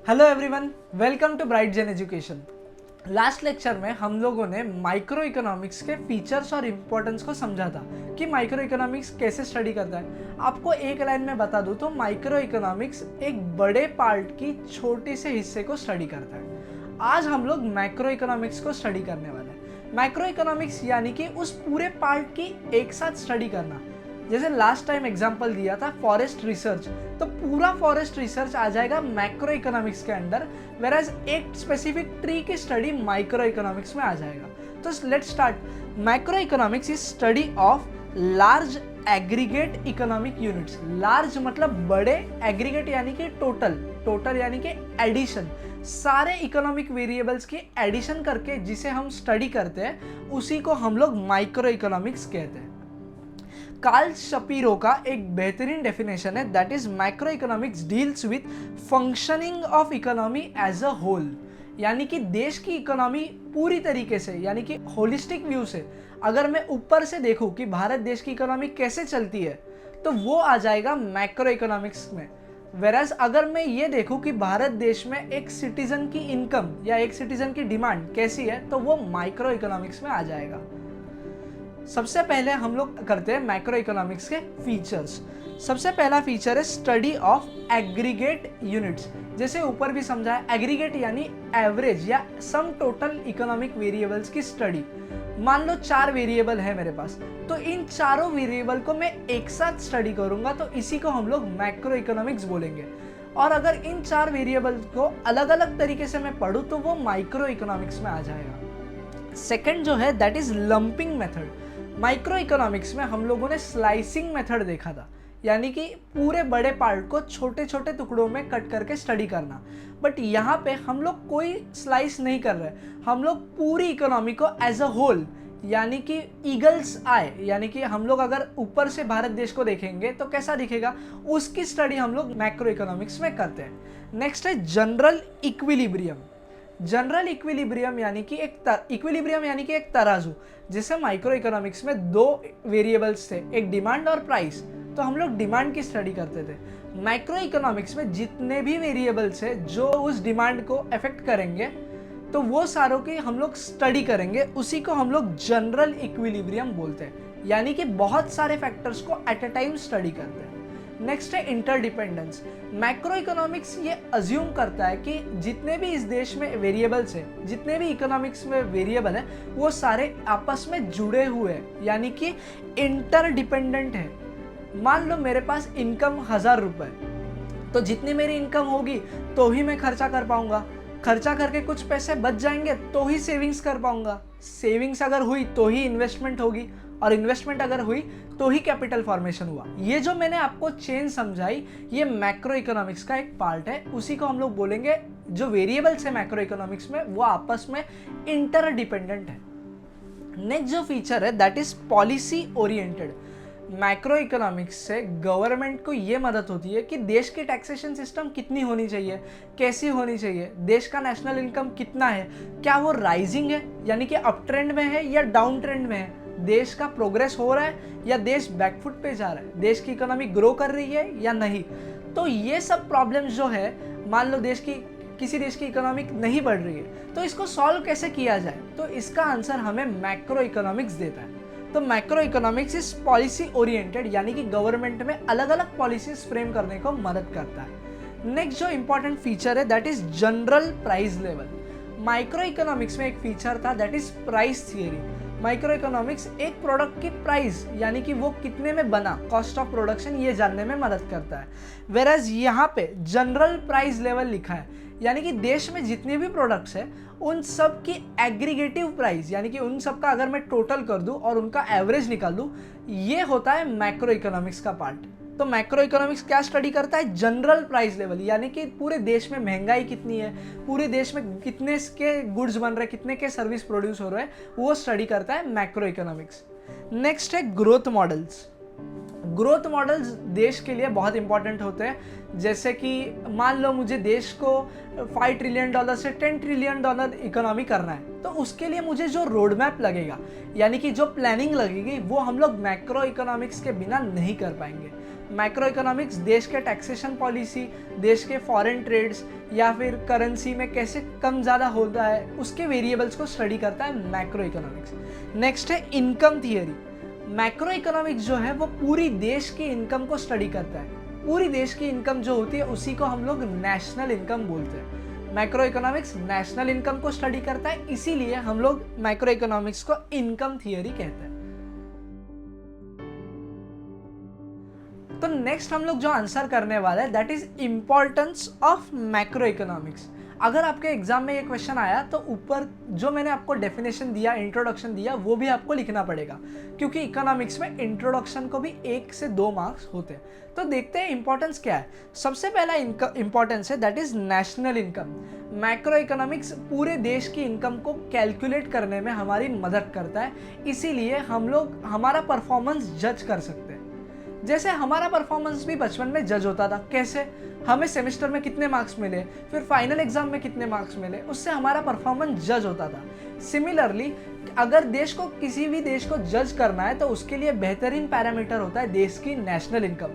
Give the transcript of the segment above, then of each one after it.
Hello everyone, welcome to bright gen education. Last lecture में हम लोगों ने माइक्रो इकोनॉमिक्स के फीचर्स और इम्पोर्टेंस को समझा था कि माइक्रो इकोनॉमिक्स कैसे स्टडी करता है। आपको एक लाइन में बता दूं तो माइक्रो इकोनॉमिक्स एक बड़े पार्ट की छोटे से हिस्से को स्टडी करता है। आज हम लोग मैक्रो इकोनॉमिक्स को स्टडी करने वाले हैं। मैक्रो इकोनॉमिक्स यानी कि उस पूरे पार्ट की एक साथ स्टडी करना। जैसे लास्ट टाइम एग्जांपल दिया था फॉरेस्ट रिसर्च, तो पूरा फॉरेस्ट रिसर्च आ जाएगा मैक्रो इकोनॉमिक्स के अंडर, वेराज एक स्पेसिफिक ट्री की स्टडी माइक्रो इकोनॉमिक्स में आ जाएगा। तो let's start. Macro economics is study of large aggregate economic units. Large मतलब बड़े, एग्रीगेट यानी कि टोटल यानी कि एडिशन, सारे इकोनॉमिक वेरिएबल्स की एडिशन करके जिसे हम स्टडी करते हैं उसी को हम लोग माइक्रो इकोनॉमिक्स कहते हैं। कार्ल शपीरो का एक बेहतरीन डेफिनेशन है, that is micro economics deals with functioning of economy as a whole. यानी कि देश की इकोनॉमी पूरी तरीके से, यानी कि होलिस्टिक व्यू से अगर मैं ऊपर से देखूं कि भारत देश की इकोनॉमी कैसे चलती है तो वो आ जाएगा मैक्रो इकोनॉमिक्स में। वेराज अगर मैं ये देखूं कि भारत देश में एक सिटीजन की इनकम या एक सिटीजन की डिमांड कैसी है तो वो माइक्रो इकोनॉमिक्स में आ जाएगा। सबसे पहले हम लोग करते हैं मैक्रो इकोनॉमिक्स के फीचर्स। सबसे पहला फीचर है स्टडी ऑफ एग्रीगेट यूनिट्स। जैसे ऊपर भी समझा है, एग्रीगेट यानी एवरेज या सम टोटल इकोनॉमिक वेरिएबल्स की स्टडी। मान लो 4 वेरिएबल है मेरे पास, तो इन चारों वेरिएबल को मैं एक साथ स्टडी करूंगा तो इसी को हम लोग मैक्रो इकोनॉमिक्स बोलेंगे। और अगर इन 4 वेरिएबल को अलग अलग तरीके से मैं पढ़ूं तो वो माइक्रो इकोनॉमिक्स में आ जाएगा। सेकंड जो है that is lumping method. Micro economics में हम लोगों ने स्लाइसिंग मेथड देखा था, यानी कि पूरे बड़े पार्ट को छोटे छोटे टुकड़ों में कट करके स्टडी करना। बट यहाँ पे हम लोग कोई स्लाइस नहीं कर रहे, हम लोग पूरी इकोनॉमी को एज अ होल, यानी कि ईगल्स आए, यानी कि हम लोग अगर ऊपर से भारत देश को देखेंगे तो कैसा दिखेगा, उसकी स्टडी हम लोग मैक्रो इकोनॉमिक्स में करते हैं। नेक्स्ट है जनरल इक्विलिब्रियम। जनरल इक्विलिब्रियम यानी कि एक तराजू। जैसे माइक्रो इकोनॉमिक्स में 2 वेरिएबल्स थे, एक डिमांड और प्राइस, तो हम लोग डिमांड की स्टडी करते थे। माइक्रो इकोनॉमिक्स में जितने भी वेरिएबल्स है जो उस डिमांड को अफेक्ट करेंगे तो वो सारों की हम लोग स्टडी करेंगे, उसी को हम लोग जनरल इक्विलिब्रियम बोलते हैं, यानी कि बहुत सारे फैक्टर्स को एट अ टाइम स्टडी करते हैं। नेक्स्ट है इंटरडिपेंडेंस। मैक्रो इकोनॉमिक्स ये अज्यूम करता है कि जितने भी इस देश में वेरिएबल्स है, जितने भी इकोनॉमिक्स में वेरिएबल है, वो सारे आपस में जुड़े हुए हैं, यानी कि इंटरडिपेंडेंट है। मान लो मेरे पास इनकम 1000 रुपए, तो जितनी मेरी इनकम होगी तो ही मैं खर्चा कर पाऊंगा, खर्चा करके कुछ पैसे बच जाएंगे तो ही सेविंग्स कर पाऊंगा, सेविंग्स अगर हुई तो ही इन्वेस्टमेंट होगी, और इन्वेस्टमेंट अगर हुई तो ही कैपिटल फॉर्मेशन हुआ। ये जो मैंने आपको चेन समझाई ये मैक्रो इकोनॉमिक्स का एक पार्ट है, उसी को हम लोग बोलेंगे जो वेरिएबल्स है मैक्रो इकोनॉमिक्स में वो आपस में इंटरडिपेंडेंट है। नेक्स्ट जो फीचर है that is policy oriented. Macro economics से गवर्नमेंट को ये मदद होती है कि देश की टैक्सेशन सिस्टम कितनी होनी चाहिए, कैसी होनी चाहिए, देश का नेशनल इनकम कितना है, क्या वो राइजिंग है यानी कि अप ट्रेंड में है या डाउन ट्रेंड में है, देश का प्रोग्रेस हो रहा है या देश बैकफुट पे जा रहा है, देश की इकोनॉमी ग्रो कर रही है या नहीं। तो ये सब प्रॉब्लम्स जो है, मान लो किसी देश की इकोनॉमी नहीं बढ़ रही है तो इसको सॉल्व कैसे किया जाए, तो इसका आंसर हमें मैक्रो इकोनॉमिक्स देता है। तो macro economics is policy oriented, यानी कि गवर्नमेंट में अलग अलग पॉलिसीज फ्रेम करने को मदद करता है। नेक्स्ट जो इंपॉर्टेंट फीचर है that is general price level. Micro economics में एक फीचर था that is price theory. Micro economics एक प्रोडक्ट की प्राइस यानी कि वो कितने में बना, कॉस्ट ऑफ प्रोडक्शन, ये जानने में मदद करता है। वेराज यहाँ पे जनरल प्राइस लेवल लिखा है, यानी कि देश में जितने भी प्रोडक्ट्स है उन सब की एग्रीगेटिव प्राइस, यानी कि उन सब का अगर मैं टोटल कर दूं और उनका एवरेज निकाल दूं, ये होता है मैक्रो इकोनॉमिक्स का पार्ट। तो मैक्रो इकोनॉमिक्स क्या स्टडी करता है, जनरल प्राइस लेवल, यानी कि पूरे देश में महंगाई कितनी है, पूरे देश में कितने के गुड्स बन रहे हैं, कितने के सर्विस प्रोड्यूस हो रहे हैं, वो स्टडी करता है मैक्रो इकोनॉमिक्स। नेक्स्ट है ग्रोथ मॉडल्स। ग्रोथ मॉडल्स देश के लिए बहुत इंपॉर्टेंट होते हैं। जैसे कि मान लो मुझे देश को $5 ट्रिलियन से $10 ट्रिलियन इकोनॉमी करना है, तो उसके लिए मुझे जो रोड मैप लगेगा यानी कि जो प्लानिंग लगेगी वो हम लोग मैक्रो इकोनॉमिक्स के बिना नहीं कर पाएंगे। मैक्रो इकोनॉमिक्स देश के टैक्सेशन पॉलिसी, देश के फॉरेन ट्रेड्स या फिर करेंसी में कैसे कम ज़्यादा होता है उसके वेरिएबल्स को स्टडी करता है मैक्रो इकोनॉमिक्स। नेक्स्ट है इनकम थियरी। मैक्रो इकोनॉमिक्स जो है वो पूरी देश की इनकम को स्टडी करता है। पूरी देश की इनकम जो होती है उसी को हम लोग नेशनल इनकम बोलते हैं। मैक्रो इकोनॉमिक्स नेशनल इनकम को स्टडी करता है, इसीलिए हम लोग मैक्रो इकोनॉमिक्स को इनकम थियरी कहते हैं। तो नेक्स्ट हम लोग जो आंसर करने वाले हैं that is importance of macro economics. अगर आपके एग्जाम में ये क्वेश्चन आया तो ऊपर जो मैंने आपको डेफिनेशन दिया, इंट्रोडक्शन दिया, वो भी आपको लिखना पड़ेगा, क्योंकि इकोनॉमिक्स में इंट्रोडक्शन को भी 1 से 2 मार्क्स होते हैं। तो देखते हैं इंपॉर्टेंस क्या है। सबसे पहला इंपॉर्टेंस है that is national income. Macro economics पूरे देश की इनकम को कैलकुलेट करने में हमारी मदद करता है, इसीलिए हम लोग हमारा परफॉर्मेंस जज कर सकते हैं। जैसे हमारा परफॉर्मेंस भी बचपन में जज होता था। कैसे? हमें सेमेस्टर में कितने मार्क्स मिले, फिर फाइनल एग्जाम में कितने मार्क्स मिले, उससे हमारा परफॉर्मेंस जज होता था। सिमिलरली अगर किसी भी देश को जज करना है तो उसके लिए बेहतरीन पैरामीटर होता है देश की नेशनल इनकम।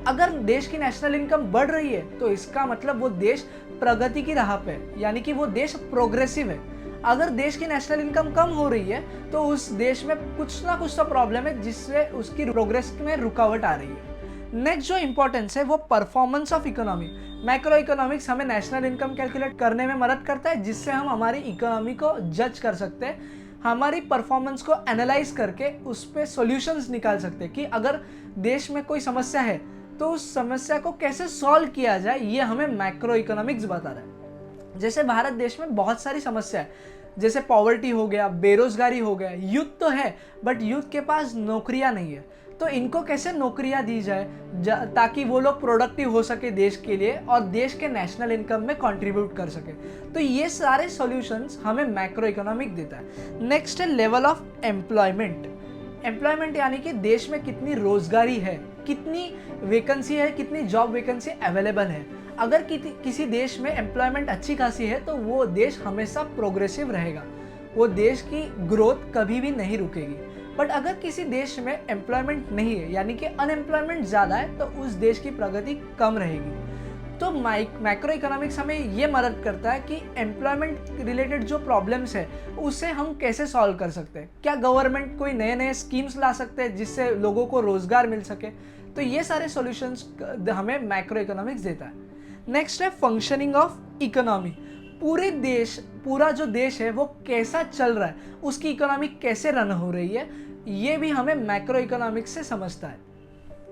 अगर देश की नेशनल इनकम बढ़ रही है तो इसका मतलब वो देश प्रगति की राह पे, यानी कि वो देश प्रोग्रेसिव है। अगर देश की नेशनल इनकम कम हो रही है तो उस देश में कुछ ना कुछ तो प्रॉब्लम है जिससे उसकी प्रोग्रेस में रुकावट आ रही है। नेक्स्ट जो इंपॉर्टेंस है वो performance of economy. Macro economics हमें नेशनल इनकम कैलकुलेट करने में मदद करता है, जिससे हम हमारी इकोनॉमी को जज कर सकते हैं, हमारी परफॉर्मेंस को एनालाइज करके उस पर सॉल्यूशंस निकाल सकते हैं कि अगर देश में कोई समस्या है तो उस समस्या को कैसे सॉल्व किया जाए, ये हमें मैक्रो इकोनॉमिक्स बता रहा है। जैसे भारत देश में बहुत सारी समस्या है, जैसे पॉवर्टी हो गया, बेरोजगारी हो गया, यूथ तो है बट यूथ के पास नौकरियां नहीं है, तो इनको कैसे नौकरियां दी जाए ताकि वो लोग प्रोडक्टिव हो सके देश के लिए और देश के नेशनल इनकम में कंट्रीब्यूट कर सके। तो ये सारे सॉल्यूशंस हमें मैक्रो इकोनॉमिक देता है। नेक्स्ट है लेवल ऑफ एम्प्लॉयमेंट। एम्प्लॉयमेंट यानी कि देश में कितनी रोजगारी है, कितनी वैकेंसी है, कितनी जॉब वैकेंसी अवेलेबल है। अगर किसी देश में एम्प्लॉयमेंट अच्छी खासी है तो वो देश हमेशा प्रोग्रेसिव रहेगा, वो देश की ग्रोथ कभी भी नहीं रुकेगी। बट अगर किसी देश में एम्प्लॉयमेंट नहीं है यानी कि अनएम्प्लॉयमेंट ज़्यादा है तो उस देश की प्रगति कम रहेगी। तो मैक्रो इकोनॉमिक्स हमें ये मदद करता है कि एम्प्लॉयमेंट रिलेटेड जो प्रॉब्लम्स है उसे हम कैसे सॉल्व कर सकते हैं। क्या गवर्नमेंट कोई नए नए स्कीम्स ला सकते हैं जिससे लोगों को रोजगार मिल सके। तो ये सारे सॉल्यूशंस हमें मैक्रो इकोनॉमिक्स देता है। नेक्स्ट है फंक्शनिंग ऑफ इकोनॉमी। पूरा जो देश है वो कैसा चल रहा है, उसकी इकोनॉमी कैसे रन हो रही है, ये भी हमें मैक्रो इकोनॉमिक्स से समझता है।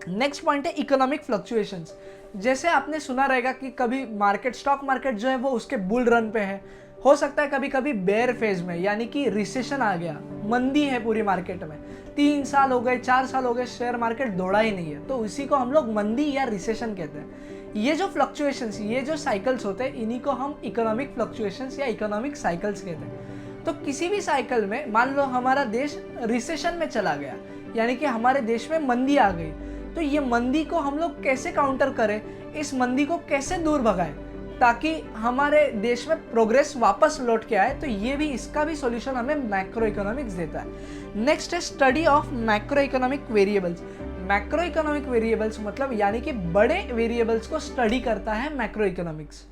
नेक्स्ट पॉइंट है इकोनॉमिक फ्लक्चुएशंस। जैसे आपने सुना रहेगा कि कभी स्टॉक मार्केट जो है वो उसके बुल रन पे है, हो सकता है कभी कभी बेयर फेज में यानी कि रिसेशन आ गया, मंदी है पूरी मार्केट में, 3 साल हो गए 4 साल हो गए शेयर मार्केट दौड़ा ही नहीं है, तो इसी को हम लोग मंदी या रिसेशन कहते हैं। ये जो फ्लक्चुएशंस, ये जो साइकिल्स होते हैं, इन्हीं को हम इकोनॉमिक फ्लक्चुएशंस या इकोनॉमिक साइकिल्स कहते हैं। तो किसी भी साइकिल में मान लो हमारा देश रिसेशन में चला गया यानी कि हमारे देश में मंदी आ गई, तो ये मंदी को हम लोग कैसे काउंटर करें, इस मंदी को कैसे दूर भगाएं ताकि हमारे देश में प्रोग्रेस वापस लौट के आए। तो ये भी, इसका भी सॉल्यूशन हमें मैक्रो इकोनॉमिक्स देता है। नेक्स्ट है study of macro economic variables. Macro economic variables मतलब यानी कि बड़े वेरिएबल्स को स्टडी करता है मैक्रो इकोनॉमिक्स।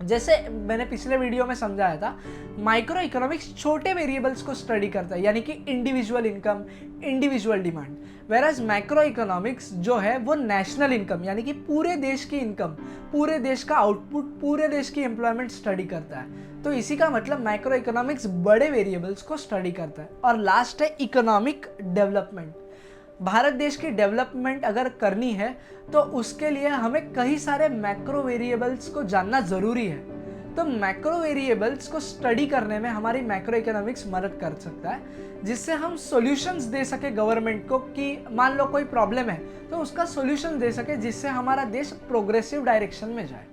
जैसे मैंने पिछले वीडियो में समझाया था, माइक्रो इकोनॉमिक्स छोटे वेरिएबल्स को स्टडी करता है यानी कि individual income, individual demand, वेराज macro economics जो है वो नेशनल इनकम यानी कि पूरे देश की इनकम, पूरे देश का आउटपुट, पूरे देश की एम्प्लॉयमेंट स्टडी करता है। तो इसी का मतलब मैक्रो इकोनॉमिक्स बड़े वेरिएबल्स को स्टडी करता है। और लास्ट है इकोनॉमिक डेवलपमेंट। भारत देश की डेवलपमेंट अगर करनी है तो उसके लिए हमें कई सारे मैक्रो वेरिएबल्स को जानना ज़रूरी है। तो मैक्रो वेरिएबल्स को स्टडी करने में हमारी मैक्रो इकोनॉमिक्स मदद कर सकता है, जिससे हम सॉल्यूशंस दे सके गवर्नमेंट को कि मान लो कोई प्रॉब्लम है तो उसका सॉल्यूशन दे सके जिससे हमारा देश प्रोग्रेसिव डायरेक्शन में जाए।